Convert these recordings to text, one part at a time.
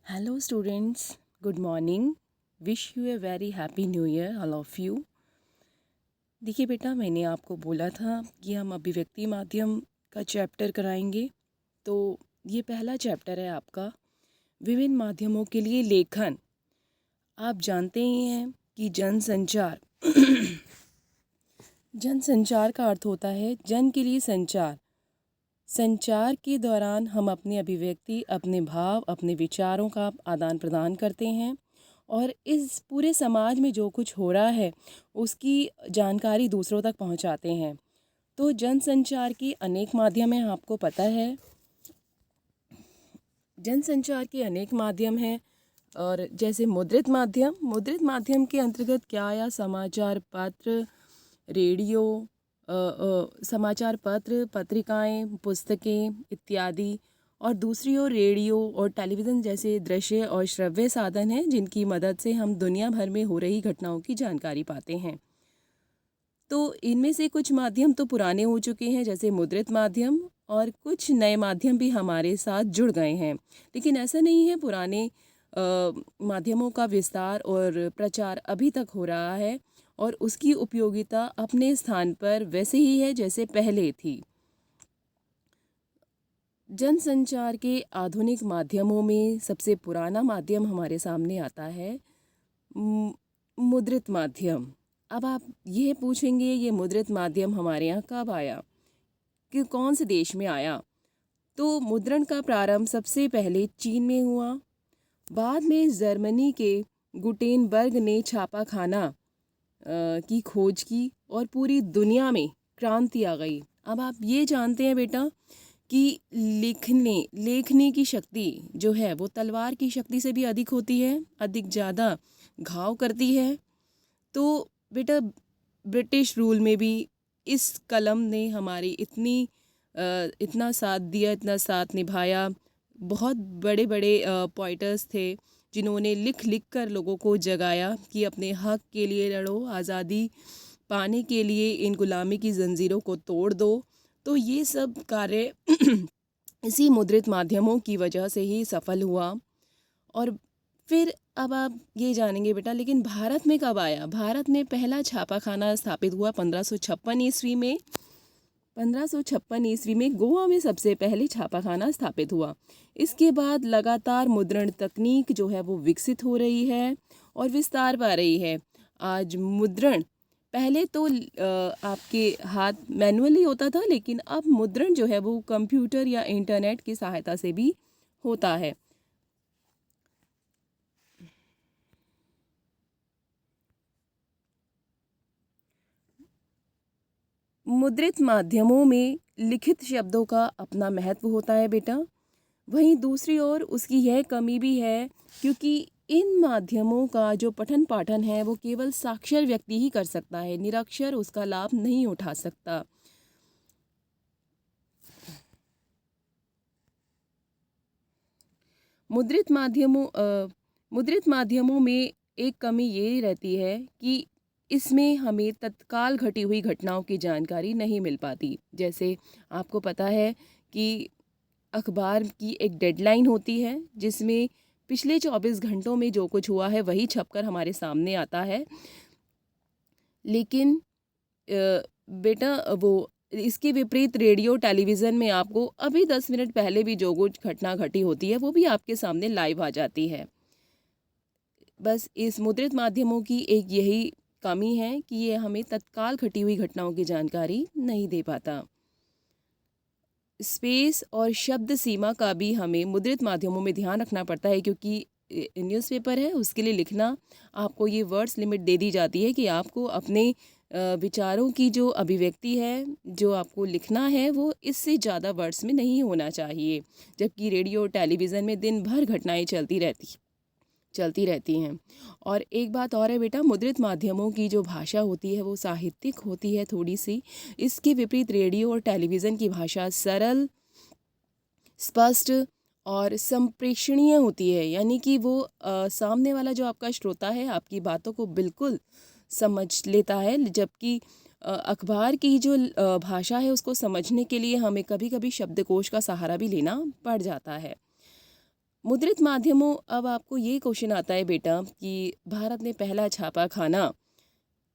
Hello students, good morning. Wish you a very happy new year all of you. देखिए बेटा, मैंने आपको बोला था कि हम अभिव्यक्ति माध्यम का चैप्टर कराएंगे। तो ये पहला चैप्टर है आपका विभिन्न माध्यमों के लिए लेखन। आप जानते ही हैं कि जनसंचार जनसंचार का अर्थ होता है जन के लिए संचार। संचार के दौरान हम अपनी अभिव्यक्ति, अपने भाव, अपने विचारों का आदान प्रदान करते हैं और इस पूरे समाज में जो कुछ हो रहा है उसकी जानकारी दूसरों तक पहुंचाते हैं। तो जनसंचार के अनेक माध्यम हैं, आपको पता है। जनसंचार के अनेक माध्यम हैं और जैसे मुद्रित माध्यम के अंतर्गत क्या आया? समाचार पत्र, रेडियो, समाचार पत्र, पत्रिकाएं, पुस्तकें इत्यादि। और दूसरी ओर रेडियो और टेलीविज़न जैसे दृश्य और श्रव्य साधन हैं जिनकी मदद से हम दुनिया भर में हो रही घटनाओं की जानकारी पाते हैं। तो इनमें से कुछ माध्यम तो पुराने हो चुके हैं जैसे मुद्रित माध्यम, और कुछ नए माध्यम भी हमारे साथ जुड़ गए हैं। लेकिन ऐसा नहीं है, पुराने माध्यमों का विस्तार और प्रचार अभी तक हो रहा है और उसकी उपयोगिता अपने स्थान पर वैसे ही है जैसे पहले थी। जनसंचार के आधुनिक माध्यमों में सबसे पुराना माध्यम हमारे सामने आता है मुद्रित माध्यम। अब आप ये पूछेंगे ये मुद्रित माध्यम हमारे यहाँ कब आया, कि कौन से देश में आया? तो मुद्रण का प्रारंभ सबसे पहले चीन में हुआ। बाद में जर्मनी के गुटेनबर्ग ने छापाखाना की खोज की और पूरी दुनिया में क्रांति आ गई। अब आप ये जानते हैं बेटा कि लेखने की शक्ति जो है वो तलवार की शक्ति से भी अधिक होती है, अधिक ज़्यादा घाव करती है। तो बेटा ब्रिटिश रूल में भी इस कलम ने हमारी इतना साथ दिया, इतना साथ निभाया। बहुत बड़े बड़े पोइटर्स थे जिन्होंने लिख लिख कर लोगों को जगाया कि अपने हक के लिए लड़ो, आज़ादी पाने के लिए इन गुलामी की जंजीरों को तोड़ दो। तो ये सब कार्य इसी मुद्रित माध्यमों की वजह से ही सफल हुआ। और फिर अब आप ये जानेंगे बेटा, लेकिन भारत में कब आया? भारत में पहला छापाखाना स्थापित हुआ 1556 ईस्वी में। 1556 ईस्वी में गोवा में सबसे पहले छापाखाना स्थापित हुआ। इसके बाद लगातार मुद्रण तकनीक जो है वो विकसित हो रही है और विस्तार पा रही है। आज मुद्रण पहले तो आपके हाथ मैनुअली होता था, लेकिन अब मुद्रण जो है वो कंप्यूटर या इंटरनेट की सहायता से भी होता है। मुद्रित माध्यमों में लिखित शब्दों का अपना महत्व होता है बेटा। वहीं दूसरी ओर उसकी यह कमी भी है क्योंकि इन माध्यमों का जो पठन पाठन है वो केवल साक्षर व्यक्ति ही कर सकता है, निरक्षर उसका लाभ नहीं उठा सकता। मुद्रित माध्यमों में एक कमी ये रहती है कि इसमें हमें तत्काल घटी हुई घटनाओं की जानकारी नहीं मिल पाती। जैसे आपको पता है कि अखबार की एक डेडलाइन होती है जिसमें पिछले 24 घंटों में जो कुछ हुआ है वही छपकर हमारे सामने आता है। लेकिन बेटा वो इसके विपरीत रेडियो टेलीविज़न में आपको अभी 10 मिनट पहले भी जो कुछ घटना घटी होती है वो भी आपके सामने लाइव आ जाती है। बस इस मुद्रित माध्यमों की एक यही कमी है कि ये हमें तत्काल घटी हुई घटनाओं की जानकारी नहीं दे पाता। स्पेस और शब्द सीमा का भी हमें मुद्रित माध्यमों में ध्यान रखना पड़ता है क्योंकि न्यूज़पेपर है उसके लिए लिखना आपको ये वर्ड्स लिमिट दे दी जाती है कि आपको अपने विचारों की जो अभिव्यक्ति है जो आपको लिखना है वो इससे ज़्यादा वर्ड्स में नहीं होना चाहिए। जबकि रेडियो टेलीविज़न में दिन भर घटनाएं चलती रहती हैं। और एक बात और है बेटा, मुद्रित माध्यमों की जो भाषा होती है वो साहित्यिक होती है थोड़ी सी। इसके विपरीत रेडियो और टेलीविज़न की भाषा सरल, स्पष्ट और संप्रेषणीय होती है, यानी कि वो सामने वाला जो आपका श्रोता है आपकी बातों को बिल्कुल समझ लेता है। जबकि अखबार की जो भाषा है उसको समझने के लिए हमें कभी कभी शब्दकोश का सहारा भी लेना पड़ जाता है। मुद्रित माध्यमों, अब आपको ये क्वेश्चन आता है बेटा कि भारत में पहला छापा खाना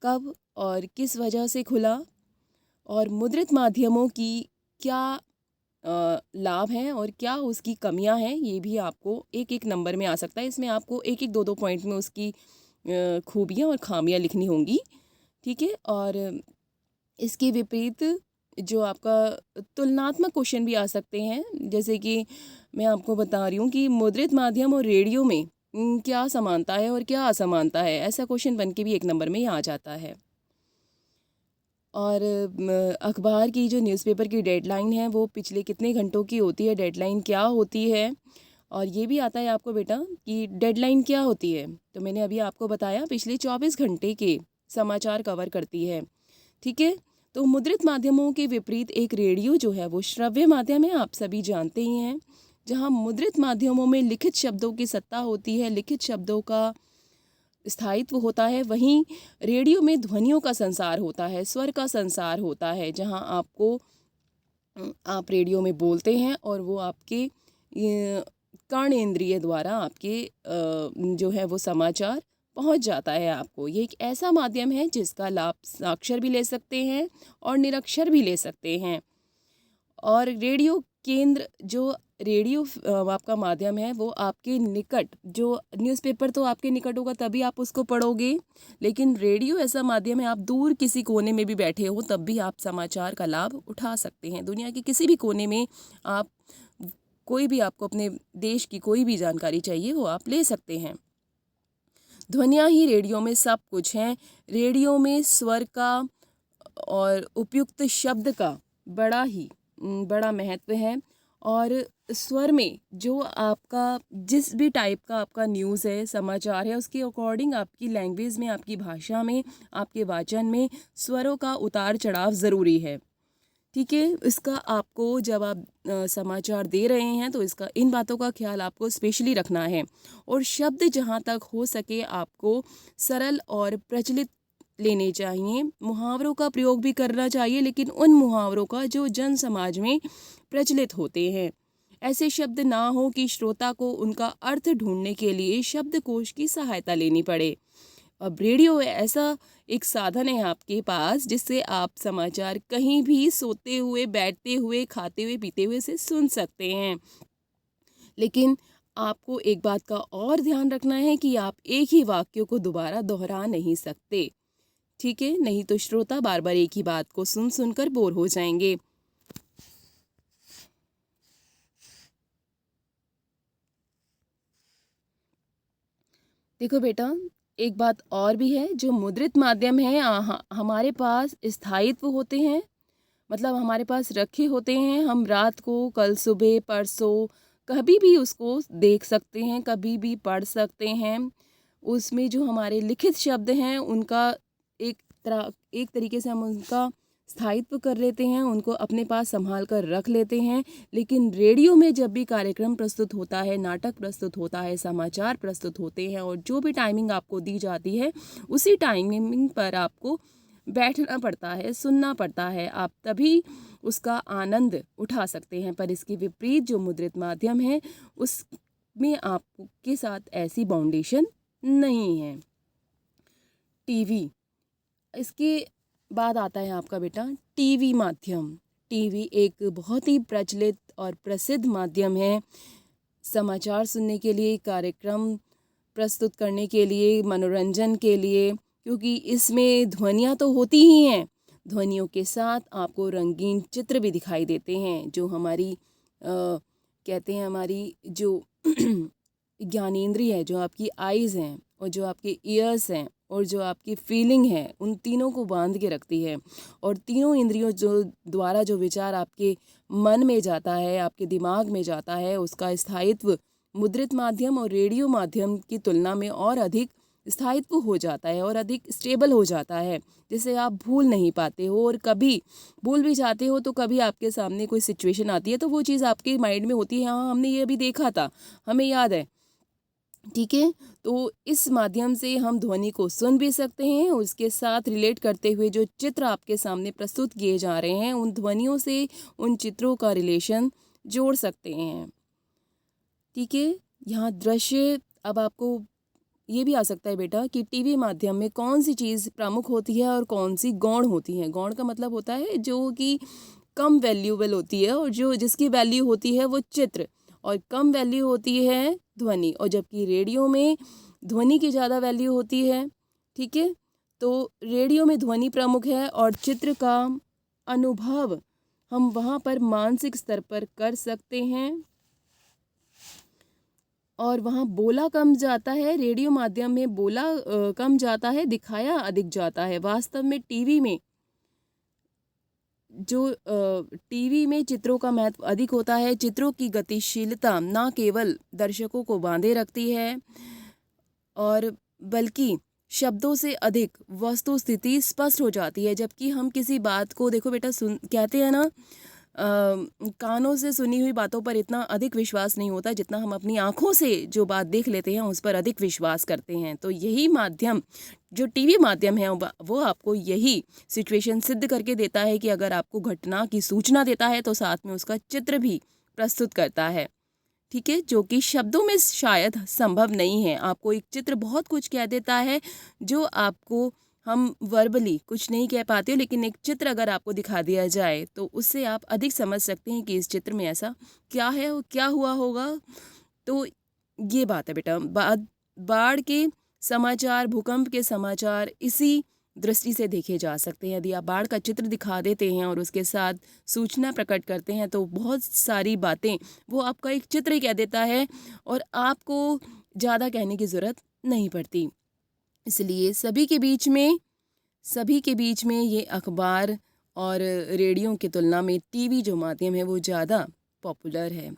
कब और किस वजह से खुला, और मुद्रित माध्यमों की क्या लाभ हैं और क्या उसकी कमियां हैं, ये भी आपको एक एक नंबर में आ सकता है। इसमें आपको एक एक दो दो पॉइंट में उसकी खूबियां और खामियां लिखनी होंगी, ठीक है। और इसके विपरीत जो आपका तुलनात्मक क्वेश्चन भी आ सकते हैं, जैसे कि मैं आपको बता रही हूँ कि मुद्रित माध्यम और रेडियो में क्या समानता है और क्या असमानता है, ऐसा क्वेश्चन बन के भी एक नंबर में ही आ जाता है। और अखबार की जो न्यूज़पेपर की डेडलाइन है वो पिछले कितने घंटों की होती है, डेडलाइन क्या होती है। और ये भी आता है आपको बेटा कि डेडलाइन क्या होती है, तो मैंने अभी आपको बताया पिछले 24 घंटे के समाचार कवर करती है, ठीक है। तो मुद्रित माध्यमों के विपरीत एक रेडियो जो है वो श्रव्य माध्यम है, आप सभी जानते ही हैं। जहाँ मुद्रित माध्यमों में लिखित शब्दों की सत्ता होती है, लिखित शब्दों का स्थायित्व होता है, वहीं रेडियो में ध्वनियों का संसार होता है, स्वर का संसार होता है, जहाँ आपको आप रेडियो में बोलते हैं और वो आपके कर्णेंद्रिय द्वारा आपके जो है वो समाचार पहुंच जाता है आपको। ये एक ऐसा माध्यम है जिसका लाभ साक्षर भी ले सकते हैं और निरक्षर भी ले सकते हैं। और रेडियो केंद्र, जो रेडियो आपका माध्यम है वो आपके निकट, जो न्यूज़पेपर तो आपके निकट होगा तभी आप उसको पढ़ोगे, लेकिन रेडियो ऐसा माध्यम है आप दूर किसी कोने में भी बैठे हो तब भी आप समाचार का लाभ उठा सकते हैं। दुनिया के किसी भी कोने में आप कोई भी, आपको अपने देश की कोई भी जानकारी चाहिए वो आप ले सकते हैं। ध्वनियाँ ही रेडियो में सब कुछ हैं। रेडियो में स्वर का और उपयुक्त शब्द का बड़ा महत्व है। और स्वर में जो आपका जिस भी टाइप का आपका न्यूज़ है, समाचार है, उसके अकॉर्डिंग आपकी लैंग्वेज में, आपकी भाषा में, आपके वाचन में स्वरों का उतार चढ़ाव ज़रूरी है, ठीक है। इसका आपको जब आप समाचार दे रहे हैं तो इसका, इन बातों का ख्याल आपको स्पेशली रखना है। और शब्द जहाँ तक हो सके आपको सरल और प्रचलित लेने चाहिए। मुहावरों का प्रयोग भी करना चाहिए, लेकिन उन मुहावरों का जो जन समाज में प्रचलित होते हैं। ऐसे शब्द ना हो कि श्रोता को उनका अर्थ ढूंढने के लिए शब्दकोश की सहायता लेनी पड़े। अब रेडियो ऐसा एक साधन है आपके पास जिससे आप समाचार कहीं भी सोते हुए, बैठते हुए, खाते हुए, पीते हुए से सुन सकते हैं। लेकिन आपको एक बात का और ध्यान रखना है कि आप एक ही वाक्य को दोबारा दोहरा नहीं सकते, ठीक है, नहीं तो श्रोता बार बार एक ही बात को सुन सुनकर बोर हो जाएंगे। देखो बेटा, एक बात और भी है, जो मुद्रित माध्यम है हमारे पास स्थायित्व होते हैं, मतलब हमारे पास रखे होते हैं। हम रात को, कल सुबह, परसों, कभी भी उसको देख सकते हैं, कभी भी पढ़ सकते हैं। उसमें जो हमारे लिखित शब्द हैं उनका एक तरीके से हम उनका स्थायित्व कर लेते हैं, उनको अपने पास संभाल कर रख लेते हैं। लेकिन रेडियो में जब भी कार्यक्रम प्रस्तुत होता है, नाटक प्रस्तुत होता है, समाचार प्रस्तुत होते हैं, और जो भी टाइमिंग आपको दी जाती है उसी टाइमिंग पर आपको बैठना पड़ता है, सुनना पड़ता है, आप तभी उसका आनंद उठा सकते हैं। पर इसके विपरीत जो मुद्रित माध्यम है उसमें आपके साथ ऐसी बाउंडेशन नहीं है। टीवी, इसके बाद आता है आपका बेटा टीवी माध्यम। टीवी एक बहुत ही प्रचलित और प्रसिद्ध माध्यम है समाचार सुनने के लिए, कार्यक्रम प्रस्तुत करने के लिए, मनोरंजन के लिए, क्योंकि इसमें ध्वनियाँ तो होती ही हैं, ध्वनियों के साथ आपको रंगीन चित्र भी दिखाई देते हैं, जो हमारी कहते हैं हमारी जो ज्ञानेंद्रिय है, जो आपकी आइज़ हैं और जो आपके ईयर्स हैं और जो आपकी फीलिंग है, उन तीनों को बांध के रखती है। और तीनों इंद्रियों जो द्वारा जो विचार आपके मन में जाता है, आपके दिमाग में जाता है, उसका स्थायित्व मुद्रित माध्यम और रेडियो माध्यम की तुलना में और अधिक स्थायित्व हो जाता है और अधिक स्टेबल हो जाता है, जिसे आप भूल नहीं पाते हो। और कभी भूल भी जाते हो तो कभी आपके सामने कोई सिचुएशन आती है तो वो चीज़ आपके माइंड में होती है, हाँ हमने ये अभी देखा था, हमें याद है, ठीक है। तो इस माध्यम से हम ध्वनि को सुन भी सकते हैं, उसके साथ रिलेट करते हुए जो चित्र आपके सामने प्रस्तुत किए जा रहे हैं उन ध्वनियों से उन चित्रों का रिलेशन जोड़ सकते हैं, ठीक है। यहाँ दृश्य, अब आपको ये भी आ सकता है बेटा कि टीवी माध्यम में कौन सी चीज़ प्रमुख होती है और कौन सी गौण होती है। गौण का मतलब होता है जो कि कम वैल्यूएबल होती है, और जो जिसकी वैल्यू होती है वो चित्र, और कम वैल्यू होती है ध्वनि, और जबकि रेडियो में ध्वनि की ज़्यादा वैल्यू होती है। ठीक है, तो रेडियो में ध्वनि प्रमुख है और चित्र का अनुभव हम वहाँ पर मानसिक स्तर पर कर सकते हैं, और वहाँ बोला कम जाता है। रेडियो माध्यम में बोला कम जाता है, दिखाया अधिक जाता है। वास्तव में टीवी में चित्रों का महत्व अधिक होता है। चित्रों की गतिशीलता ना केवल दर्शकों को बांधे रखती है, और बल्कि शब्दों से अधिक वस्तु स्थिति स्पष्ट हो जाती है। जबकि हम किसी बात को, देखो बेटा, कहते हैं ना, कानों से सुनी हुई बातों पर इतना अधिक विश्वास नहीं होता जितना हम अपनी आँखों से जो बात देख लेते हैं उस पर अधिक विश्वास करते हैं। तो यही माध्यम, जो टीवी माध्यम है, वो आपको यही सिचुएशन सिद्ध करके देता है कि अगर आपको घटना की सूचना देता है तो साथ में उसका चित्र भी प्रस्तुत करता है। ठीक है, जो कि शब्दों में शायद संभव नहीं है। आपको एक चित्र बहुत कुछ कह देता है जो आपको हम वर्बली कुछ नहीं कह पाते हो, लेकिन एक चित्र अगर आपको दिखा दिया जाए तो उससे आप अधिक समझ सकते हैं कि इस चित्र में ऐसा क्या है और क्या हुआ होगा। तो ये बात है बेटा। बाढ़ के समाचार, भूकंप के समाचार इसी दृष्टि से देखे जा सकते हैं। यदि आप बाढ़ का चित्र दिखा देते हैं और उसके साथ सूचना प्रकट करते हैं तो बहुत सारी बातें वो आपका एक चित्र ही कह देता है, और आपको ज़्यादा कहने की ज़रूरत नहीं पड़ती। इसलिए सभी के बीच में ये अखबार और रेडियो की तुलना में टीवी जो माध्यम है वो ज़्यादा पॉपुलर है।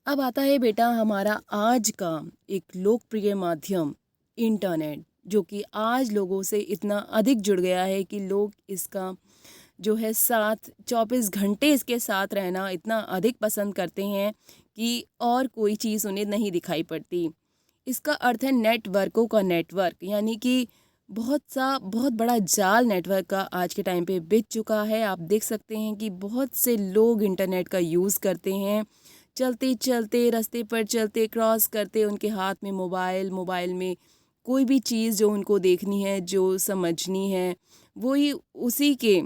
अब आता है बेटा हमारा आज का एक लोकप्रिय माध्यम, इंटरनेट, जो कि आज लोगों से इतना अधिक जुड़ गया है कि लोग इसका जो है साथ 24 घंटे इसके साथ रहना इतना अधिक पसंद करते हैं कि और कोई चीज़ उन्हें नहीं दिखाई पड़ती। इसका अर्थ है नेटवर्कों का नेटवर्क, यानी कि बहुत बड़ा जाल नेटवर्क का आज के टाइम पे बिछ चुका है। आप देख सकते हैं कि बहुत से लोग इंटरनेट का यूज़ करते हैं। चलते चलते, रास्ते पर चलते, क्रॉस करते, उनके हाथ में मोबाइल में कोई भी चीज़ जो उनको देखनी है, जो समझनी है, वही उसी के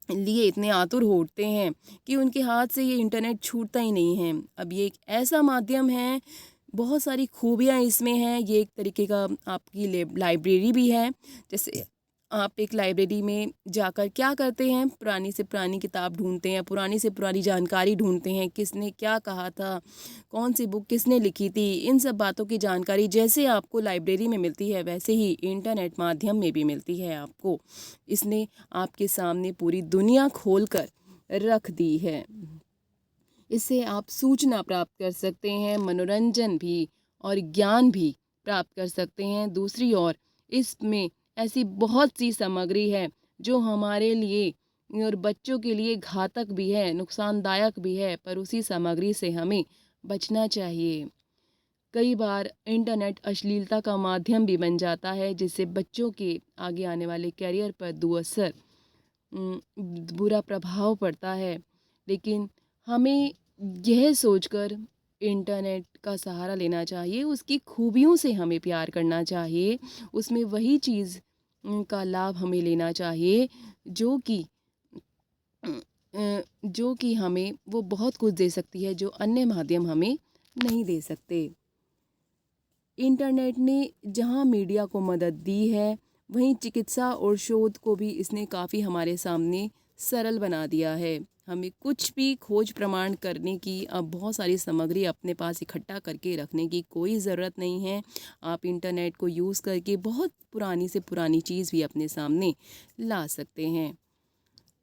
लिए इतने आतुर होते हैं कि उनके हाथ से ये इंटरनेट छूटता ही नहीं है। अब ये एक ऐसा माध्यम है, बहुत सारी खूबियाँ इसमें हैं। ये एक तरीके का आपकी लाइब्रेरी भी है। जैसे आप एक लाइब्रेरी में जाकर क्या करते हैं, पुरानी से पुरानी किताब ढूंढते हैं, पुरानी से पुरानी जानकारी ढूंढते हैं, किसने क्या कहा था, कौन सी बुक किसने लिखी थी, इन सब बातों की जानकारी जैसे आपको लाइब्रेरी में मिलती है वैसे ही इंटरनेट माध्यम में भी मिलती है आपको। इसने आपके सामने पूरी दुनिया खोल कर रख दी है। इससे आप सूचना प्राप्त कर सकते हैं, मनोरंजन भी और ज्ञान भी प्राप्त कर सकते हैं। दूसरी ओर इसमें ऐसी बहुत सी सामग्री है जो हमारे लिए और बच्चों के लिए घातक भी है, नुकसानदायक भी है, पर उसी सामग्री से हमें बचना चाहिए। कई बार इंटरनेट अश्लीलता का माध्यम भी बन जाता है, जिससे बच्चों के आगे आने वाले करियर पर दुअसर बुरा प्रभाव पड़ता है। लेकिन हमें यह सोचकर इंटरनेट का सहारा लेना चाहिए, उसकी खूबियों से हमें प्यार करना चाहिए, उसमें वही चीज़ का लाभ हमें लेना चाहिए जो कि हमें वो बहुत कुछ दे सकती है जो अन्य माध्यम हमें नहीं दे सकते। इंटरनेट ने जहां मीडिया को मदद दी है, वहीं चिकित्सा और शोध को भी इसने काफ़ी हमारे सामने सरल बना दिया है। हमें कुछ भी खोज प्रमाण करने की अब बहुत सारी सामग्री अपने पास इकट्ठा करके रखने की कोई ज़रूरत नहीं है। आप इंटरनेट को यूज़ करके बहुत पुरानी से पुरानी चीज़ भी अपने सामने ला सकते हैं।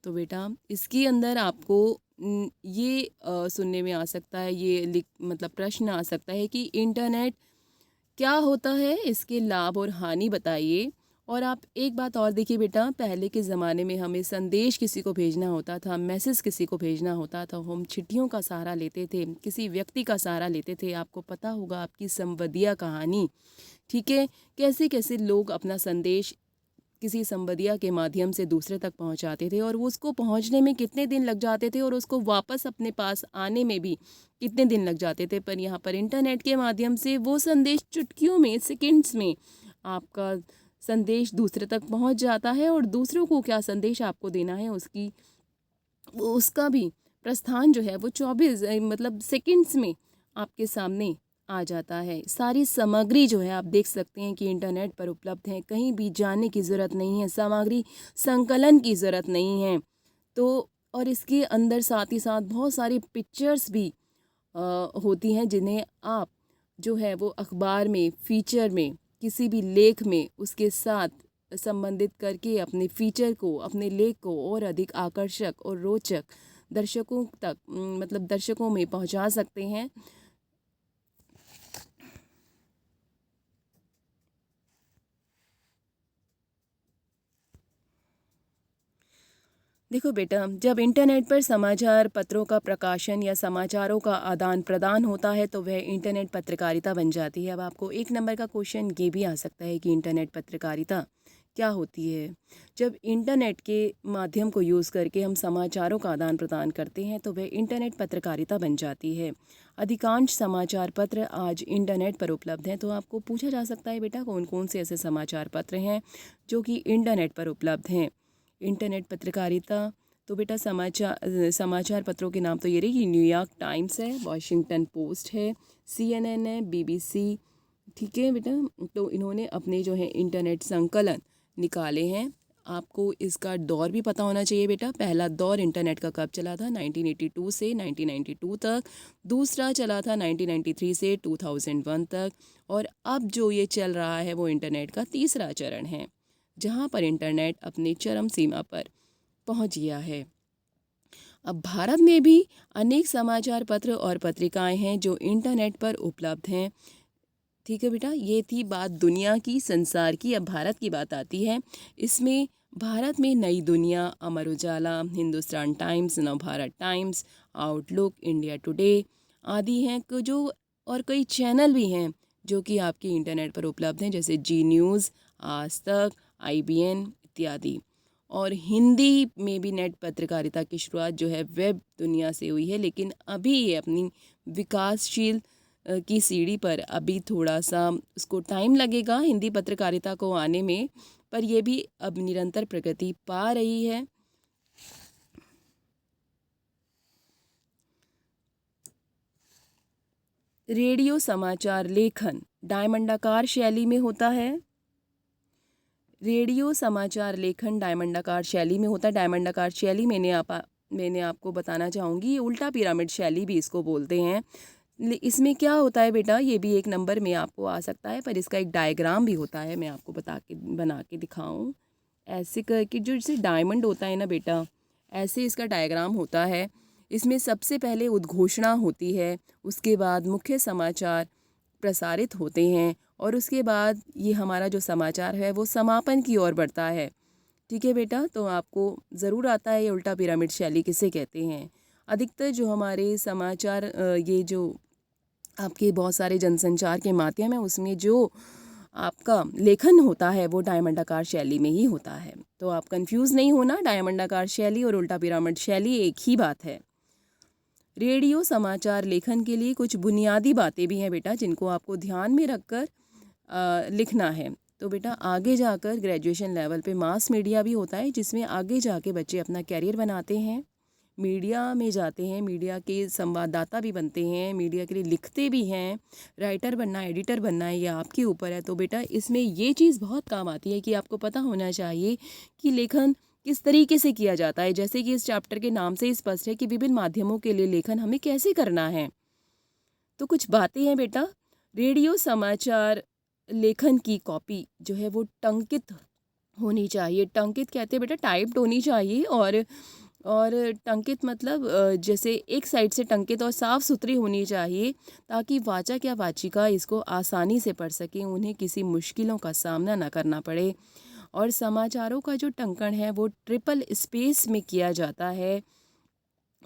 तो बेटा इसके अंदर आपको ये सुनने में आ सकता है, ये मतलब प्रश्न आ सकता है कि इंटरनेट क्या होता है, इसके लाभ और हानि बताइए। और आप एक बात और देखिए बेटा, पहले के ज़माने में हमें संदेश किसी को भेजना होता था, मैसेज किसी को भेजना होता था, हम चिट्ठियों का सहारा लेते थे, किसी व्यक्ति का सहारा लेते थे। आपको पता होगा आपकी संवदिया कहानी, ठीक है, कैसे कैसे लोग अपना संदेश किसी संबदिया के माध्यम से दूसरे तक पहुंचाते थे और वो उसको पहुंचने में कितने दिन लग जाते थे और उसको वापस अपने पास आने में भी कितने दिन लग जाते थे। पर यहाँ पर इंटरनेट के माध्यम से वो संदेश चुटकियों में, सेकंड्स में आपका संदेश दूसरे तक पहुंच जाता है और दूसरों को क्या संदेश आपको देना है उसका भी प्रस्थान जो है वो 24 मतलब सेकंड्स में आपके सामने आ जाता है। सारी सामग्री जो है आप देख सकते हैं कि इंटरनेट पर उपलब्ध है, कहीं भी जाने की ज़रूरत नहीं है, सामग्री संकलन की ज़रूरत नहीं है। तो और इसके अंदर साथ ही साथ बहुत सारी पिक्चर्स भी होती हैं जिन्हें आप जो है वो अखबार में, फीचर में, किसी भी लेख में उसके साथ संबंधित करके अपने फीचर को, अपने लेख को और अधिक आकर्षक और रोचक दर्शकों तक मतलब दर्शकों में पहुंचा सकते हैं। देखो बेटा, जब इंटरनेट पर समाचार पत्रों का प्रकाशन या समाचारों का आदान प्रदान होता है तो वह इंटरनेट पत्रकारिता बन जाती है। अब आपको एक नंबर का क्वेश्चन ये भी आ सकता है कि इंटरनेट पत्रकारिता क्या होती है। जब इंटरनेट के माध्यम को यूज़ करके हम समाचारों का आदान प्रदान करते हैं तो वह इंटरनेट पत्रकारिता बन जाती है। अधिकांश समाचार पत्र आज इंटरनेट पर उपलब्ध हैं। तो आपको पूछा जा सकता है बेटा, कौन कौन से ऐसे समाचार पत्र हैं जो कि इंटरनेट पर उपलब्ध हैं। इंटरनेट पत्रकारिता, तो बेटा समाचार पत्रों के नाम तो ये रही कि न्यूयॉर्क टाइम्स है, वॉशिंगटन पोस्ट है, CNN है, BBC, ठीक है बेटा। तो इन्होंने अपने जो है इंटरनेट संकलन निकाले हैं। आपको इसका दौर भी पता होना चाहिए बेटा। पहला दौर इंटरनेट का कब चला था? 1982 से 1992 तक। दूसरा चला था 1993 से 2001 तक। और अब जो ये चल रहा है वो इंटरनेट का तीसरा चरण है, जहाँ पर इंटरनेट अपनी चरम सीमा पर पहुँच गया है। अब भारत में भी अनेक समाचार पत्र और पत्रिकाएं हैं जो इंटरनेट पर उपलब्ध हैं। ठीक है बेटा, ये थी बात दुनिया की, संसार की। अब भारत की बात आती है। इसमें भारत में Nai Duniya, Amar Ujala, Hindustan Times, Navbharat Times, Outlook, India Today आदि हैं जो, और कई चैनल भी हैं जो कि आपके इंटरनेट पर उपलब्ध हैं, जैसे जी न्यूज़, आज तक, IBN इत्यादि। और हिंदी में भी नेट पत्रकारिता की शुरुआत जो है वेब दुनिया से हुई है, लेकिन अभी ये अपनी विकासशील की सीढ़ी पर अभी थोड़ा सा उसको टाइम लगेगा हिंदी पत्रकारिता को आने में, पर ये भी अब निरंतर प्रगति पा रही है। रेडियो समाचार लेखन डायमंडाकार शैली में होता है। रेडियो समाचार लेखन डायमंडाकार शैली में होता है। डायमंडाकार शैली मैंने आपको बताना चाहूँगी, उल्टा पिरामिड शैली भी इसको बोलते हैं। इसमें क्या होता है बेटा, ये भी एक नंबर में आपको आ सकता है, पर इसका एक डायग्राम भी होता है। मैं आपको बना के दिखाऊं ऐसे करके, जो जैसे डायमंड होता है ना बेटा, ऐसे इसका डायग्राम होता है। इसमें सबसे पहले उद्घोषणा होती है, उसके बाद मुख्य समाचार प्रसारित होते हैं और उसके बाद ये हमारा जो समाचार है वो समापन की ओर बढ़ता है। ठीक है बेटा, तो आपको ज़रूर आता है ये उल्टा पिरामिड शैली किसे कहते हैं। अधिकतर जो हमारे समाचार ये जो आपके बहुत सारे जनसंचार के माध्यम है, उसमें जो आपका लेखन होता है वो डायमंडाकार शैली में ही होता है। तो आप कंफ्यूज नहीं होना, डायमंडाकार शैली और उल्टा पिरामिड शैली एक ही बात है। रेडियो समाचार लेखन के लिए कुछ बुनियादी बातें भी हैं बेटा, जिनको आपको ध्यान में रखकर लिखना है। तो बेटा आगे जाकर ग्रेजुएशन लेवल पे मास मीडिया भी होता है, जिसमें आगे जाके बच्चे अपना कैरियर बनाते हैं, मीडिया में जाते हैं, मीडिया के संवाददाता भी बनते हैं, मीडिया के लिए लिखते भी हैं। राइटर बनना, एडिटर बनना है, ये आपके ऊपर है। तो बेटा इसमें ये चीज़ बहुत काम आती है कि आपको पता होना चाहिए कि लेखन किस तरीके से किया जाता है। जैसे कि इस चैप्टर के नाम से ही स्पष्ट है कि विभिन्न माध्यमों के लिए लेखन हमें कैसे करना है। तो कुछ बातें हैं बेटा। रेडियो समाचार लेखन की कॉपी जो है वो टंकित होनी चाहिए। टंकित कहते हैं बेटा, टाइप्ड होनी चाहिए। और टंकित मतलब जैसे एक साइड से टंकित और साफ़ सुथरी होनी चाहिए, ताकि वाचक या वाचिका इसको आसानी से पढ़ सकें, उन्हें किसी मुश्किलों का सामना ना करना पड़े। और समाचारों का जो टंकन है वो ट्रिपल स्पेस में किया जाता है।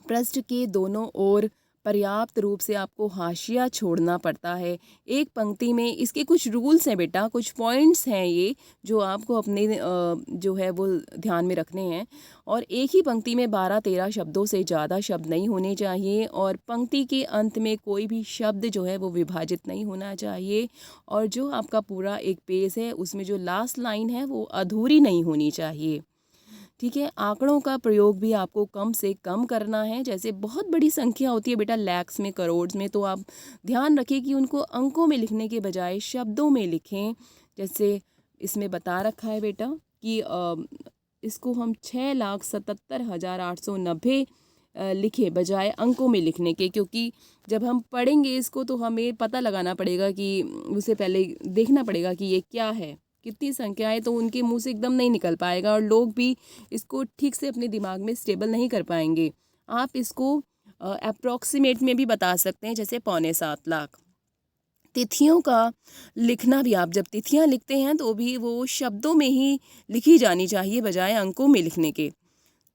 पृष्ठ के दोनों ओर पर्याप्त रूप से आपको हाशिया छोड़ना पड़ता है। एक पंक्ति में इसके कुछ रूल्स हैं बेटा, कुछ पॉइंट्स हैं ये जो आपको अपने जो है वो ध्यान में रखने हैं। और एक ही पंक्ति में 12-13 शब्दों से ज़्यादा शब्द नहीं होने चाहिए, और पंक्ति के अंत में कोई भी शब्द जो है वो विभाजित नहीं होना चाहिए, और जो आपका पूरा एक पेज है उसमें जो लास्ट लाइन है वो अधूरी नहीं होनी चाहिए। ठीक है, आंकड़ों का प्रयोग भी आपको कम से कम करना है। जैसे बहुत बड़ी संख्या होती है बेटा, लैक्स में, करोड़ में, तो आप ध्यान रखें कि उनको अंकों में लिखने के बजाय शब्दों में लिखें। जैसे इसमें बता रखा है बेटा कि इसको हम 6,77,890 लिखे बजाय अंकों में लिखने के, क्योंकि जब हम पढ़ेंगे इसको तो हमें पता लगाना पड़ेगा कि उसे पहले देखना पड़ेगा कि ये क्या है, कितनी संख्या है, तो उनके मुंह से एकदम नहीं निकल पाएगा और लोग भी इसको ठीक से अपने दिमाग में स्टेबल नहीं कर पाएंगे। आप इसको अप्रॉक्सीमेट में भी बता सकते हैं, जैसे 7.25 लाख। तिथियों का लिखना भी, आप जब तिथियां लिखते हैं तो भी वो शब्दों में ही लिखी जानी चाहिए बजाय अंकों में लिखने के।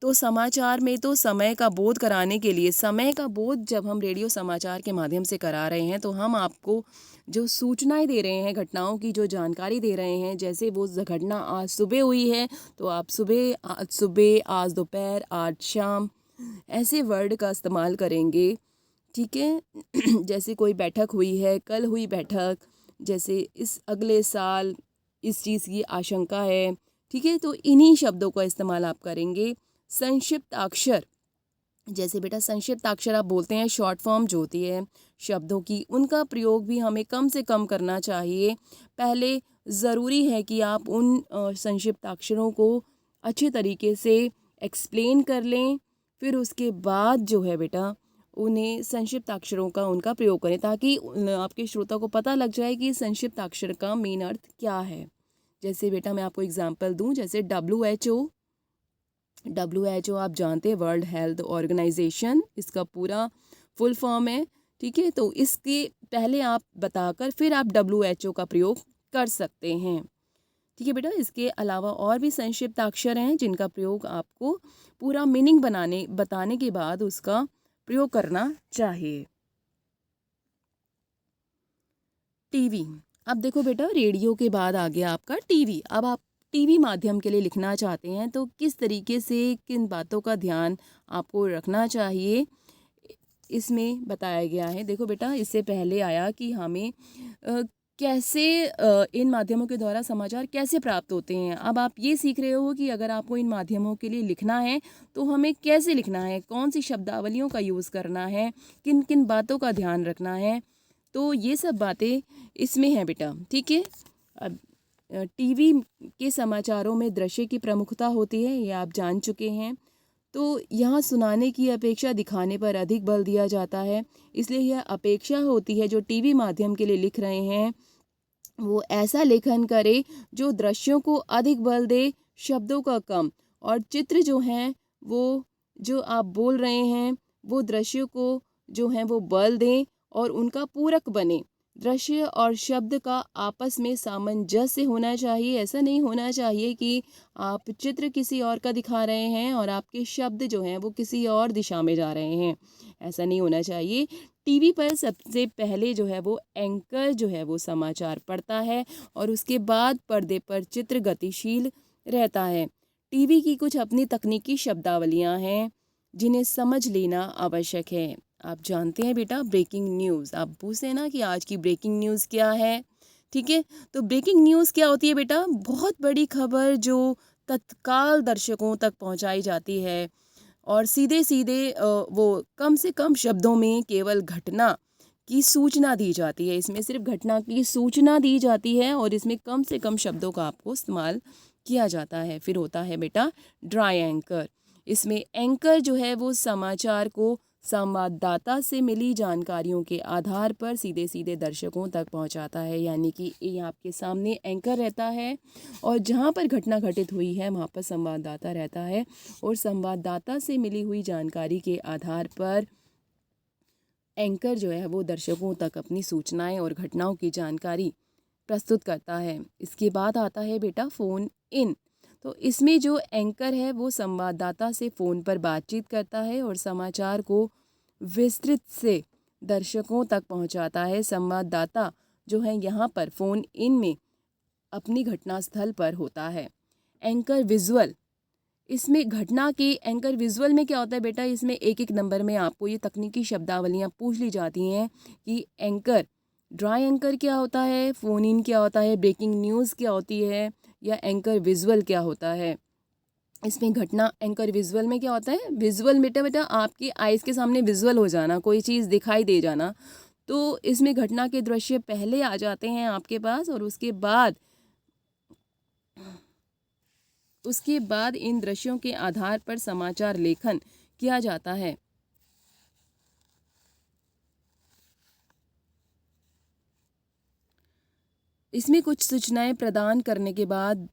तो समाचार में तो समय का बोध कराने के लिए, समय का बोध जब हम रेडियो समाचार के माध्यम से करा रहे हैं तो हम आपको जो सूचनाएं दे रहे हैं, घटनाओं की जो जानकारी दे रहे हैं, जैसे वो घटना आज सुबह हुई है तो आप सुबह, आज सुबह, आज दोपहर, आज शाम, ऐसे वर्ड का इस्तेमाल करेंगे। ठीक है जैसे कोई बैठक हुई है, कल हुई बैठक, जैसे इस अगले साल इस चीज़ की आशंका है। ठीक है, तो इन्हीं शब्दों का इस्तेमाल आप करेंगे। संक्षिप्त अक्षर, जैसे बेटा संक्षिप्त अक्षर आप बोलते हैं, शॉर्ट फॉर्म जो होती है शब्दों की, उनका प्रयोग भी हमें कम से कम करना चाहिए। पहले ज़रूरी है कि आप उन संक्षिप्त अक्षरों को अच्छे तरीके से एक्सप्लेन कर लें, फिर उसके बाद जो है बेटा उन्हें संक्षिप्त अक्षरों का उनका प्रयोग करें, ताकि आपके श्रोता को पता लग जाए कि संक्षिप्त अक्षर का मेन अर्थ क्या है। जैसे बेटा मैं आपको एग्जांपल दूं, जैसे WHO आप जानते हैं, वर्ल्ड हेल्थ ऑर्गेनाइजेशन, इसका पूरा फुल फॉर्म है। ठीक है, तो इसके पहले आप बताकर फिर आप WHO का प्रयोग कर सकते हैं। ठीक है बेटा, इसके अलावा और भी संक्षिप्त अक्षर हैं जिनका प्रयोग आपको पूरा मीनिंग बताने के बाद उसका प्रयोग करना चाहिए। टीवी, अब देखो बेटा, रेडियो के बाद आ गया आपका टीवी। अब आप टीवी माध्यम के लिए लिखना चाहते हैं तो किस तरीके से, किन बातों का ध्यान आपको रखना चाहिए, इसमें बताया गया है। देखो बेटा, इससे पहले आया कि हमें कैसे इन माध्यमों के द्वारा समाचार कैसे प्राप्त होते हैं। अब आप ये सीख रहे हो कि अगर आपको इन माध्यमों के लिए लिखना है तो हमें कैसे लिखना है, कौन सी शब्दावलियों का यूज़ करना है, किन किन बातों का ध्यान रखना है, तो ये सब बातें इसमें हैं बेटा। ठीक है, अब टीवी के समाचारों में दृश्य की प्रमुखता होती है, ये आप जान चुके हैं। तो यहाँ सुनाने की अपेक्षा दिखाने पर अधिक बल दिया जाता है, इसलिए यह अपेक्षा होती है जो टीवी माध्यम के लिए लिख रहे हैं वो ऐसा लेखन करे जो दृश्यों को अधिक बल दे, शब्दों का कम, और चित्र जो हैं वो जो आप बोल रहे हैं वो दृश्यों को जो हैं वो बल दें और उनका पूरक बने। दृश्य और शब्द का आपस में सामंजस्य होना चाहिए। ऐसा नहीं होना चाहिए कि आप चित्र किसी और का दिखा रहे हैं और आपके शब्द जो हैं वो किसी और दिशा में जा रहे हैं, ऐसा नहीं होना चाहिए। टीवी पर सबसे पहले जो है वो एंकर जो है वो समाचार पढ़ता है और उसके बाद पर्दे पर चित्र गतिशील रहता है। टीवी की कुछ अपनी तकनीकी शब्दावलियां हैं जिन्हें समझ लेना आवश्यक है। आप जानते हैं बेटा, ब्रेकिंग न्यूज़, आप पूछते ना कि आज की ब्रेकिंग न्यूज़ क्या है। ठीक है, तो ब्रेकिंग न्यूज़ क्या होती है बेटा, बहुत बड़ी खबर जो तत्काल दर्शकों तक पहुंचाई जाती है और सीधे सीधे वो कम से कम शब्दों में केवल घटना की सूचना दी जाती है। इसमें सिर्फ घटना की सूचना दी जाती है और इसमें कम से कम शब्दों का आपको इस्तेमाल किया जाता है। फिर होता है बेटा ड्राई एंकर। इसमें एंकर जो है वो समाचार को संवाददाता से मिली जानकारियों के आधार पर सीधे सीधे दर्शकों तक पहुंचाता है। यानी कि ये आपके सामने एंकर रहता है और जहां पर घटना घटित हुई है वहां पर संवाददाता रहता है और संवाददाता से मिली हुई जानकारी के आधार पर एंकर जो है वो दर्शकों तक अपनी सूचनाएं और घटनाओं की जानकारी प्रस्तुत करता है। इसके बाद आता है बेटा फ़ोन इन। तो इसमें जो एंकर है वो संवाददाता से फ़ोन पर बातचीत करता है और समाचार को विस्तृत से दर्शकों तक पहुंचाता है। संवाददाता जो है यहाँ पर फ़ोन इन में अपनी घटनास्थल पर होता है। एंकर विजुअल, इसमें घटना के एंकर विजुअल में क्या होता है बेटा, इसमें एक एक नंबर में आपको ये तकनीकी शब्दावलियाँ पूछ ली जाती हैं कि एंकर, ड्राई एंकर क्या होता है, फ़ोन इन क्या होता है, ब्रेकिंग न्यूज़ क्या होती है, या एंकर विजुअल क्या होता है। इसमें घटना एंकर विजुअल में क्या होता है, विजुअल बेटा बेटा आपकी आइज़ के सामने विजुअल हो जाना, कोई चीज़ दिखाई दे जाना। तो इसमें घटना के दृश्य पहले आ जाते हैं आपके पास और उसके बाद इन दृश्यों के आधार पर समाचार लेखन किया जाता है। इसमें कुछ सूचनाएं प्रदान करने के बाद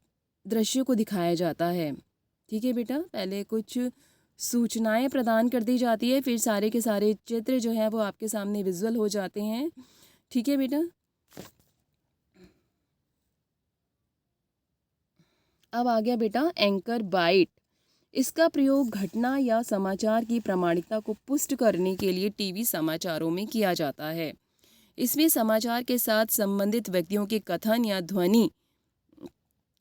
दृश्यों को दिखाया जाता है। ठीक है बेटा, पहले कुछ सूचनाएं प्रदान कर दी जाती है, फिर सारे के सारे चित्र जो है वो आपके सामने विजुअल हो जाते हैं। ठीक है बेटा, अब आ गया बेटा एंकर बाइट। इसका प्रयोग घटना या समाचार की प्रामाणिकता को पुष्ट करने के लिए टीवी समाचारों में किया जाता है। इसमें समाचार के साथ संबंधित व्यक्तियों के कथन या ध्वनि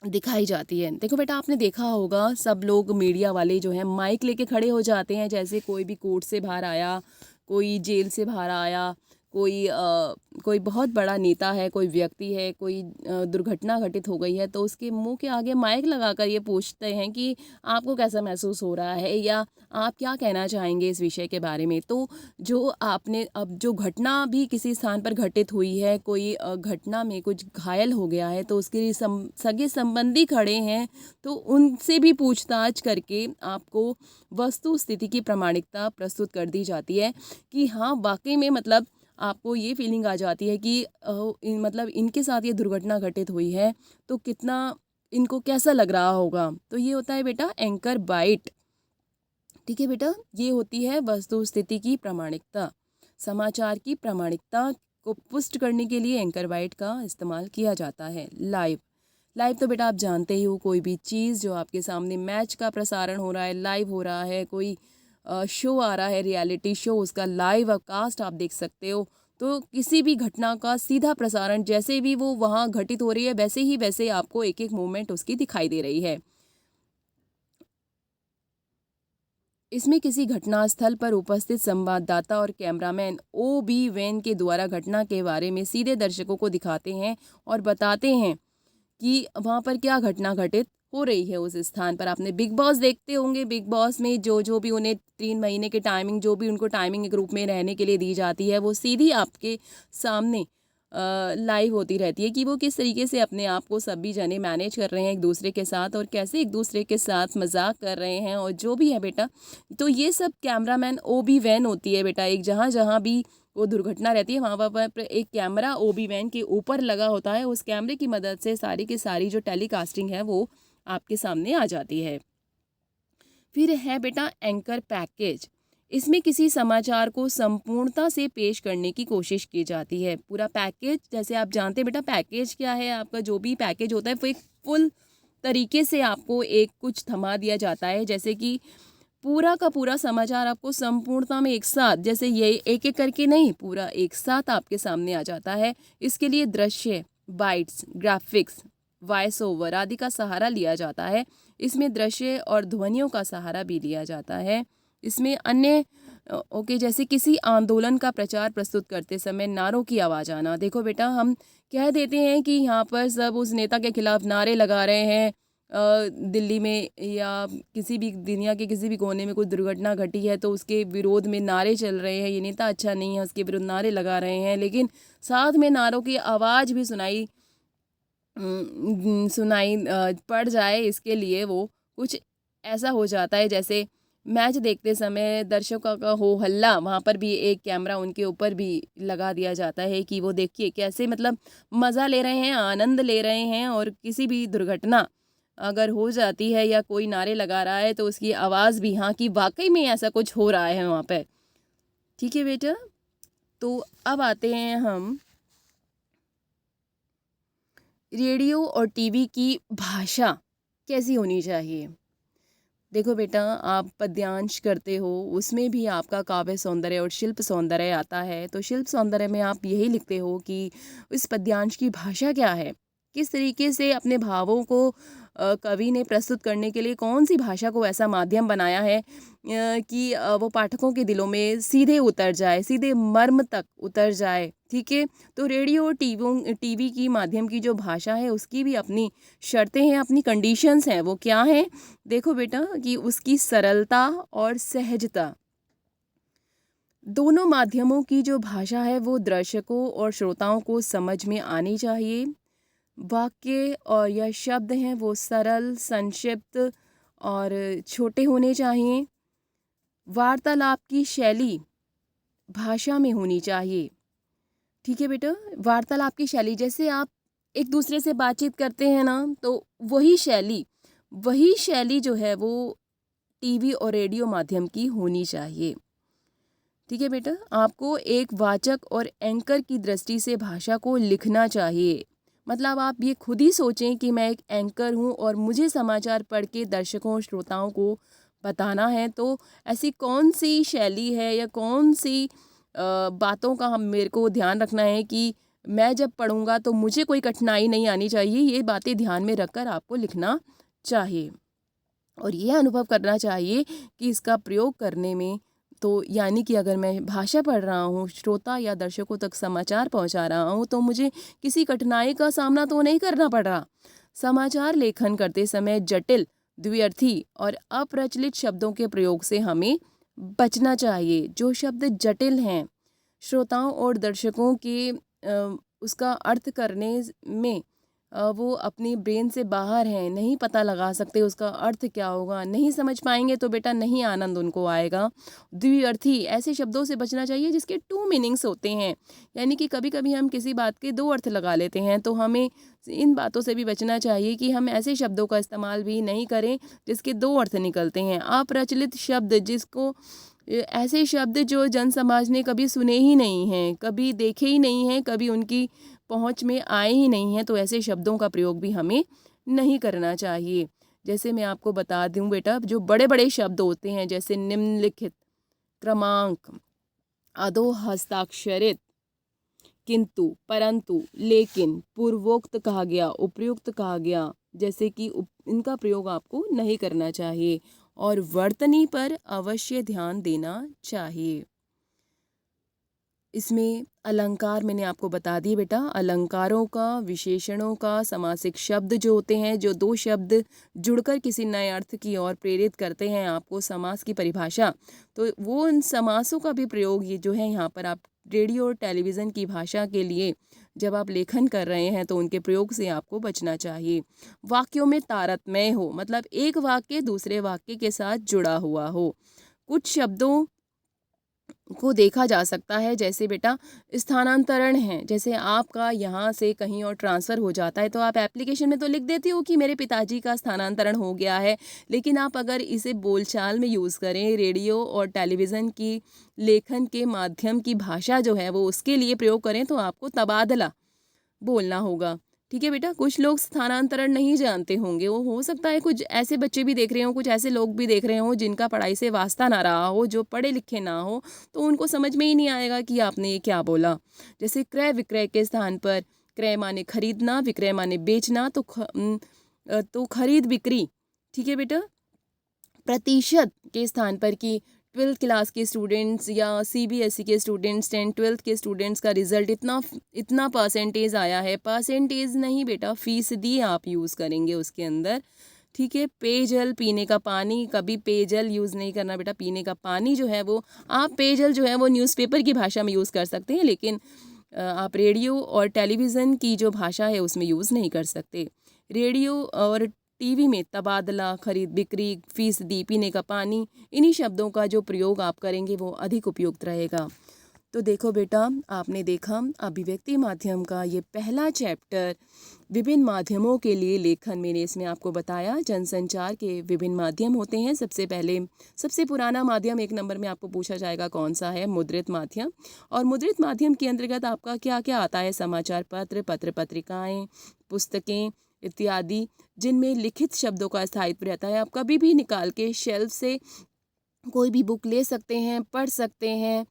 दिखाई जाती है। देखो बेटा, आपने देखा होगा सब लोग मीडिया वाले जो हैं माइक लेके खड़े हो जाते हैं, जैसे कोई भी कोर्ट से बाहर आया, कोई जेल से बाहर आया, कोई बहुत बड़ा नेता है, कोई व्यक्ति है, कोई दुर्घटना घटित हो गई है, तो उसके मुंह के आगे माइक लगाकर ये पूछते हैं कि आपको कैसा महसूस हो रहा है या आप क्या कहना चाहेंगे इस विषय के बारे में। तो जो आपने अब जो घटना भी किसी स्थान पर घटित हुई है, कोई घटना में कुछ घायल हो गया है, तो उसके लिए सगे संबंधी खड़े हैं, तो उनसे भी पूछताछ करके आपको वस्तु स्थिति की प्रामाणिकता प्रस्तुत कर दी जाती है कि हाँ वाकई में, मतलब आपको ये फीलिंग आ जाती है कि मतलब इनके साथ ये दुर्घटना घटित हुई है तो कितना इनको कैसा लग रहा होगा। तो ये होता है बेटा एंकर बाइट। ठीक है बेटा, ये होती है वस्तु स्थिति की प्रामाणिकता। समाचार की प्रामाणिकता को पुष्ट करने के लिए एंकर बाइट का इस्तेमाल किया जाता है। लाइव तो बेटा आप जानते ही हो, कोई भी चीज़ जो आपके सामने मैच का प्रसारण हो रहा है, लाइव हो रहा है, कोई शो आ रहा है, रियलिटी शो, उसका लाइव कास्ट आप देख सकते हो। तो किसी भी घटना का सीधा प्रसारण, जैसे भी वो वहाँ घटित हो रही है वैसे आपको एक एक मोमेंट उसकी दिखाई दे रही है। इसमें किसी घटनास्थल पर उपस्थित संवाददाता और कैमरामैन OB वैन के द्वारा घटना के बारे में सीधे दर्शकों को दिखाते हैं और बताते हैं कि वहाँ पर क्या घटना घटित हो रही है उस स्थान पर। आपने बिग बॉस देखते होंगे, बिग बॉस में जो भी उन्हें 3 महीने की टाइमिंग, जो भी उनको टाइमिंग ग्रुप में रहने के लिए दी जाती है, वो सीधी आपके सामने लाइव होती रहती है कि वो किस तरीके से अपने आप को सभी जने मैनेज कर रहे हैं एक दूसरे के साथ, और कैसे एक दूसरे के साथ मजाक कर रहे हैं और जो भी है बेटा। तो ये सब कैमरामैन OB वैन होती है बेटा, एक जहाँ जहाँ भी वो दुर्घटना रहती है वहाँ पर एक कैमरा OB वैन के ऊपर लगा होता है। उस कैमरे की मदद से सारी की सारी जो टेलीकास्टिंग है वो आपके सामने आ जाती है। फिर है बेटा एंकर पैकेज। इसमें किसी समाचार को संपूर्णता से पेश करने की कोशिश की जाती है। पूरा पैकेज, जैसे आप जानते हैं बेटा पैकेज क्या है, आपका जो भी पैकेज होता है वो एक फुल तरीके से आपको एक कुछ थमा दिया जाता है, जैसे कि पूरा का पूरा समाचार आपको संपूर्णता में एक साथ, जैसे ये एक एक करके नहीं, पूरा एक साथ आपके सामने आ जाता है। इसके लिए दृश्य, बाइट्स, ग्राफिक्स, वॉइस ओवर आदि का सहारा लिया जाता है। इसमें दृश्य और ध्वनियों का सहारा भी लिया जाता है। इसमें अन्य जैसे किसी आंदोलन का प्रचार प्रस्तुत करते समय नारों की आवाज़ आना। देखो बेटा, हम कह देते हैं कि यहाँ पर सब उस नेता के खिलाफ नारे लगा रहे हैं, दिल्ली में या किसी भी दुनिया के किसी भी कोने में कोई दुर्घटना घटी है तो उसके विरोध में नारे चल रहे हैं, ये नेता अच्छा नहीं है, उसके विरुद्ध नारे लगा रहे हैं, लेकिन साथ में नारों की आवाज़ भी सुनाई पड़ जाए, इसके लिए वो कुछ ऐसा हो जाता है जैसे मैच देखते समय दर्शकों का हो हल्ला, वहाँ पर भी एक कैमरा उनके ऊपर भी लगा दिया जाता है कि वो देखिए कैसे मतलब मज़ा ले रहे हैं, आनंद ले रहे हैं, और किसी भी दुर्घटना अगर हो जाती है या कोई नारे लगा रहा है तो उसकी आवाज़ भी, हाँ कि वाकई में ऐसा कुछ हो रहा है वहाँ पर। ठीक है बेटा, तो अब आते हैं हम रेडियो और टीवी की भाषा कैसी होनी चाहिए। देखो बेटा, आप पद्यांश करते हो, उसमें भी आपका काव्य सौंदर्य और शिल्प सौंदर्य आता है। तो शिल्प सौंदर्य में आप यही लिखते हो कि इस पद्यांश की भाषा क्या है, किस तरीके से अपने भावों को कवि ने प्रस्तुत करने के लिए कौन सी भाषा को ऐसा माध्यम बनाया है कि वो पाठकों के दिलों में सीधे उतर जाए, सीधे मर्म तक उतर जाए। ठीक है। तो रेडियो और टीवी की माध्यम की जो भाषा है उसकी भी अपनी शर्तें हैं, अपनी कंडीशंस हैं। वो क्या हैं? देखो बेटा, कि उसकी सरलता और सहजता, दोनों माध्यमों की जो भाषा है वो दर्शकों और श्रोताओं को समझ में आनी चाहिए। वाक्य और या शब्द हैं वो सरल, संक्षिप्त और छोटे होने चाहिए। वार्तालाप की शैली भाषा में होनी चाहिए। ठीक है बेटा। वार्तालाप की शैली, जैसे आप एक दूसरे से बातचीत करते हैं ना, तो वही शैली जो है वो टीवी और रेडियो माध्यम की होनी चाहिए। ठीक है बेटा। आपको एक वाचक और एंकर की दृष्टि से भाषा को लिखना चाहिए। मतलब आप ये खुद ही सोचें कि मैं एक एंकर हूँ और मुझे समाचार पढ़ के दर्शकों श्रोताओं को बताना है, तो ऐसी कौन सी शैली है या कौन सी बातों का हम मेरे को ध्यान रखना है कि मैं जब पढ़ूंगा तो मुझे कोई कठिनाई नहीं आनी चाहिए। ये बातें ध्यान में रखकर आपको लिखना चाहिए और ये अनुभव करना चाहिए कि इसका प्रयोग करने में, तो यानी कि अगर मैं भाषा पढ़ रहा हूँ, श्रोता या दर्शकों तक समाचार पहुँचा रहा हूँ, तो मुझे किसी कठिनाई का सामना तो नहीं करना पड़ रहा। समाचार लेखन करते समय जटिल, द्व्यर्थी और अप्रचलित शब्दों के प्रयोग से हमें बचना चाहिए। जो शब्द जटिल हैं, श्रोताओं और दर्शकों के उसका अर्थ करने में वो अपनी ब्रेन से बाहर हैं, नहीं पता लगा सकते उसका अर्थ क्या होगा, नहीं समझ पाएंगे तो बेटा नहीं आनंद उनको आएगा। द्विअर्थी, ऐसे शब्दों से बचना चाहिए जिसके 2 मीनिंग्स होते हैं। यानी कि कभी कभी हम किसी बात के 2 अर्थ लगा लेते हैं, तो हमें इन बातों से भी बचना चाहिए कि हम ऐसे शब्दों का इस्तेमाल भी नहीं करें जिसके 2 अर्थ निकलते हैं। अप्रचलित शब्द, जिसको ऐसे शब्द जो जन समाज ने कभी सुने ही नहीं हैं, कभी देखे ही नहीं हैं, कभी उनकी पहुंच में आए ही नहीं हैं, तो ऐसे शब्दों का प्रयोग भी हमें नहीं करना चाहिए। जैसे मैं आपको बता दूं बेटा, जो बड़े बड़े शब्द होते हैं जैसे निम्नलिखित, क्रमांक, अधो हस्ताक्षरित, किंतु, परंतु, लेकिन, पूर्वोक्त कहा गया, उपयुक्त कहा गया, जैसे कि इनका प्रयोग आपको नहीं करना चाहिए और वर्तनी पर अवश्य ध्यान देना चाहिए। इसमें अलंकार मैंने आपको बता दिए बेटा। अलंकारों का, विशेषणों का, समासिक शब्द जो होते हैं, जो 2 शब्द जुड़कर किसी नए अर्थ की ओर प्रेरित करते हैं आपको समास की परिभाषा, तो वो उन समासों का भी प्रयोग ये जो है यहाँ पर आप रेडियो और टेलीविज़न की भाषा के लिए जब आप लेखन कर रहे हैं तो उनके प्रयोग से आपको बचना चाहिए। वाक्यों में तारतम्य हो, मतलब एक वाक्य दूसरे वाक्य के साथ जुड़ा हुआ हो। कुछ शब्दों को देखा जा सकता है, जैसे बेटा स्थानांतरण है, जैसे आपका यहाँ से कहीं और ट्रांसफ़र हो जाता है तो आप एप्लीकेशन में तो लिख देते हो कि मेरे पिताजी का स्थानांतरण हो गया है, लेकिन आप अगर इसे बोलचाल में यूज़ करें, रेडियो और टेलीविज़न की लेखन के माध्यम की भाषा जो है वो उसके लिए प्रयोग करें, तो आपको तबादला बोलना होगा। ठीक है बेटा। कुछ लोग स्थानांतरण नहीं जानते होंगे, वो हो सकता है कुछ ऐसे बच्चे भी देख रहे हों, कुछ ऐसे लोग भी देख रहे हों जिनका पढ़ाई से वास्ता ना रहा हो, जो पढ़े लिखे ना हो, तो उनको समझ में ही नहीं आएगा कि आपने ये क्या बोला। जैसे क्रय विक्रय के स्थान पर क्रय माने खरीदना, विक्रय माने बेचना, तो खरीद बिक्री। ठीक है बेटा। प्रतिशत के स्थान पर कि 12th क्लास के स्टूडेंट्स या सीबीएसई के स्टूडेंट्स, 10th-12th के स्टूडेंट्स का रिजल्ट इतना परसेंटेज आया है, परसेंटेज नहीं बेटा, फीसदी आप यूज़ करेंगे उसके अंदर। ठीक है। पेयजल, पीने का पानी, कभी पेयजल यूज़ नहीं करना बेटा। पीने का पानी जो है वो, आप पेयजल जो है वो न्यूज़पेपर की भाषा में यूज़ कर सकते हैं, लेकिन आप रेडियो और टेलीविज़न की जो भाषा है उसमें यूज़ नहीं कर सकते। रेडियो और टीवी में तबादला, खरीद बिक्री, फीसदी, पीने का पानी, इन्हीं शब्दों का जो प्रयोग आप करेंगे वो अधिक उपयुक्त रहेगा। तो देखो बेटा, आपने देखा अभिव्यक्ति माध्यम का ये पहला चैप्टर, विभिन्न माध्यमों के लिए लेखन, मैंने इसमें आपको बताया जनसंचार के विभिन्न माध्यम होते हैं। सबसे पुराना माध्यम 1 नंबर में आपको पूछा जाएगा कौन सा है, मुद्रित माध्यम। और मुद्रित माध्यम के अंतर्गत आपका क्या क्या आता है, समाचार पत्र, पत्र पत्रिकाएं, पुस्तकें, इत्यादि, जिनमें लिखित शब्दों का स्थायित्व रहता है। आप कभी भी निकाल के शेल्फ से कोई भी बुक ले सकते हैं, पढ़ सकते हैं,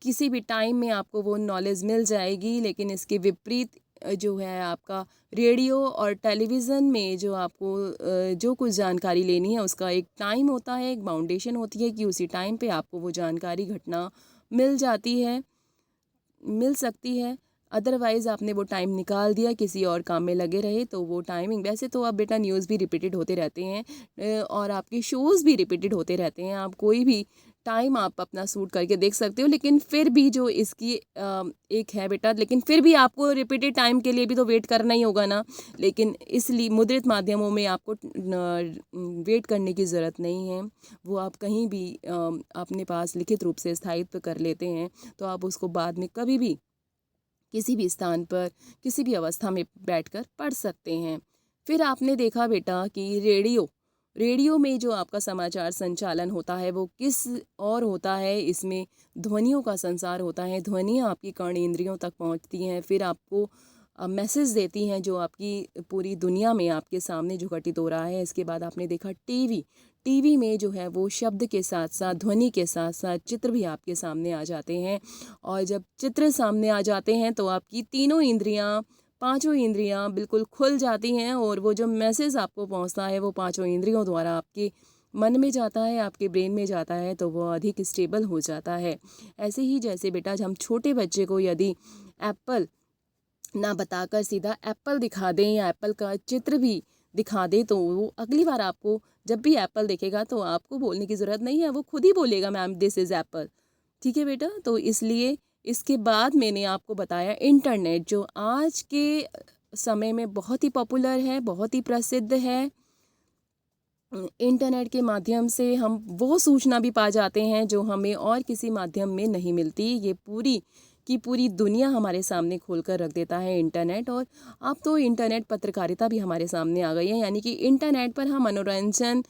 किसी भी टाइम में आपको वो नॉलेज मिल जाएगी। लेकिन इसके विपरीत जो है आपका रेडियो और टेलीविज़न में जो आपको जो कुछ जानकारी लेनी है उसका एक टाइम होता है, एक बाउंडेशन होती है कि उसी टाइम पे आपको वो जानकारी, घटना मिल जाती है, मिल सकती है। अदरवाइज़ आपने वो टाइम निकाल दिया, किसी और काम में लगे रहे, तो वो टाइमिंग, वैसे तो अब बेटा न्यूज़ भी रिपीटेड होते रहते हैं और आपके शोज़ भी रिपीटेड होते रहते हैं। आप कोई भी टाइम आप अपना सूट करके देख सकते हो, लेकिन फिर भी जो इसकी एक है बेटा, लेकिन फिर भी आपको रिपीटेड टाइम के लिए भी तो वेट करना ही होगा ना। लेकिन इसलिए मुद्रित माध्यमों में आपको वेट करने की ज़रूरत नहीं है। वो आप कहीं भी अपने पास लिखित रूप से स्थायित्व कर लेते हैं, तो आप उसको बाद में कभी भी किसी भी स्थान पर, किसी भी अवस्था में बैठकर पढ़ सकते हैं। फिर आपने देखा बेटा कि रेडियो में जो आपका समाचार संचालन होता है वो किस और होता है, इसमें ध्वनियों का संसार होता है। ध्वनियाँ आपकी कर्णेंद्रियों तक पहुँचती हैं, फिर आपको मैसेज देती हैं जो आपकी पूरी दुनिया में आपके सामने जो घटित हो रहा है। इसके बाद आपने देखा टीवी में जो है वो शब्द के साथ साथ, ध्वनि के साथ साथ चित्र भी आपके सामने आ जाते हैं। और जब चित्र सामने आ जाते हैं तो आपकी तीनों इंद्रियां, पांचों इंद्रियां बिल्कुल खुल जाती हैं और वो जो मैसेज आपको पहुंचता है वो पांचों इंद्रियों द्वारा आपके मन में जाता है, आपके ब्रेन में जाता है, तो वो अधिक स्टेबल हो जाता है। ऐसे ही जैसे बेटा हम छोटे बच्चे को यदि एप्पल ना बताकर सीधा एप्पल दिखा दें या एप्पल का चित्र भी दिखा दें, तो वो अगली बार आपको जब भी एप्पल देखेगा तो आपको बोलने की ज़रूरत नहीं है, वो खुद ही बोलेगा मैम दिस इज़ एप्पल। ठीक है बेटा, तो इसलिए इसके बाद मैंने आपको बताया इंटरनेट, जो आज के समय में बहुत ही पॉपुलर है, बहुत ही प्रसिद्ध है। इंटरनेट के माध्यम से हम वो सूचना भी पा जाते हैं जो हमें और किसी माध्यम में नहीं मिलती। ये पूरी की पूरी दुनिया हमारे सामने खोल कर रख देता है इंटरनेट। और अब तो इंटरनेट पत्रकारिता भी हमारे सामने आ गई है, यानी कि इंटरनेट पर हम मनोरंजन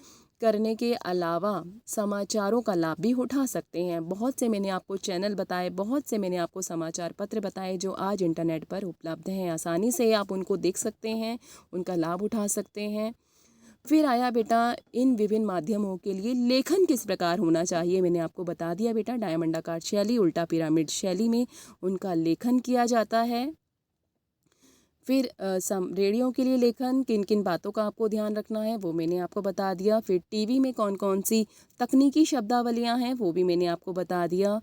करने के अलावा समाचारों का लाभ भी उठा सकते हैं। बहुत से मैंने आपको चैनल बताए, बहुत से मैंने आपको समाचार पत्र बताए जो आज इंटरनेट पर उपलब्ध हैं। आसानी से आप उनको देख सकते हैं, उनका लाभ उठा सकते हैं। फिर आया बेटा इन विभिन्न माध्यमों के लिए लेखन किस प्रकार होना चाहिए। मैंने आपको बता दिया बेटा, डायमंडाकार शैली, उल्टा पिरामिड शैली में उनका लेखन किया जाता है। फिर रेडियो के लिए लेखन, किन किन बातों का आपको ध्यान रखना है वो मैंने आपको बता दिया। फिर टीवी में कौन कौन सी तकनीकी शब्दावलियाँ हैं वो भी मैंने आपको बता दिया।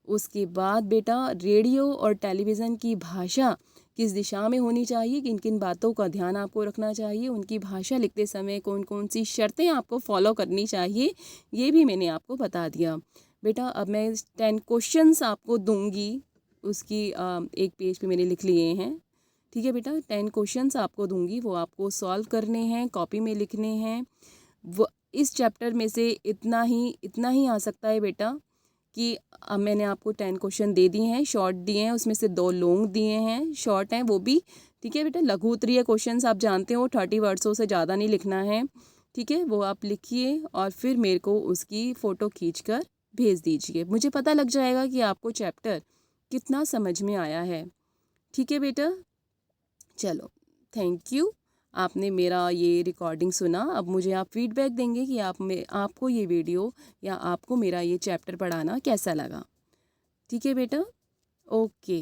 उसके बाद बेटा रेडियो और टेलीविज़न की भाषा किस दिशा में होनी चाहिए, किन किन बातों का ध्यान आपको रखना चाहिए, उनकी भाषा लिखते समय कौन कौन सी शर्तें आपको फॉलो करनी चाहिए, ये भी मैंने आपको बता दिया। बेटा अब मैं 10 क्वेश्चंस आपको दूंगी, उसकी एक पेज पे मैंने लिख लिए हैं। ठीक है बेटा, 10 क्वेश्चंस आपको दूंगी, वो आपको सॉल्व करने हैं, कॉपी में लिखने हैं। वो इस चैप्टर में से इतना ही आ सकता है बेटा कि अब मैंने आपको 10 क्वेश्चन दे दिए हैं, शॉर्ट दिए हैं, उसमें से 2 लॉन्ग दिए हैं, शॉर्ट हैं वो भी। ठीक है बेटा, लघु उत्तरीय क्वेश्चंस आप जानते हो 30 वर्ड्सों से ज़्यादा नहीं लिखना है। ठीक है, वो आप लिखिए और फिर मेरे को उसकी फ़ोटो खींचकर भेज दीजिए। मुझे पता लग जाएगा कि आपको चैप्टर कितना समझ में आया है। ठीक है बेटा, चलो थैंक यू, आपने मेरा ये रिकॉर्डिंग सुना। अब मुझे आप फीडबैक देंगे कि आपको ये वीडियो या आपको मेरा ये चैप्टर पढ़ाना कैसा लगा। ठीक है बेटा, ओके।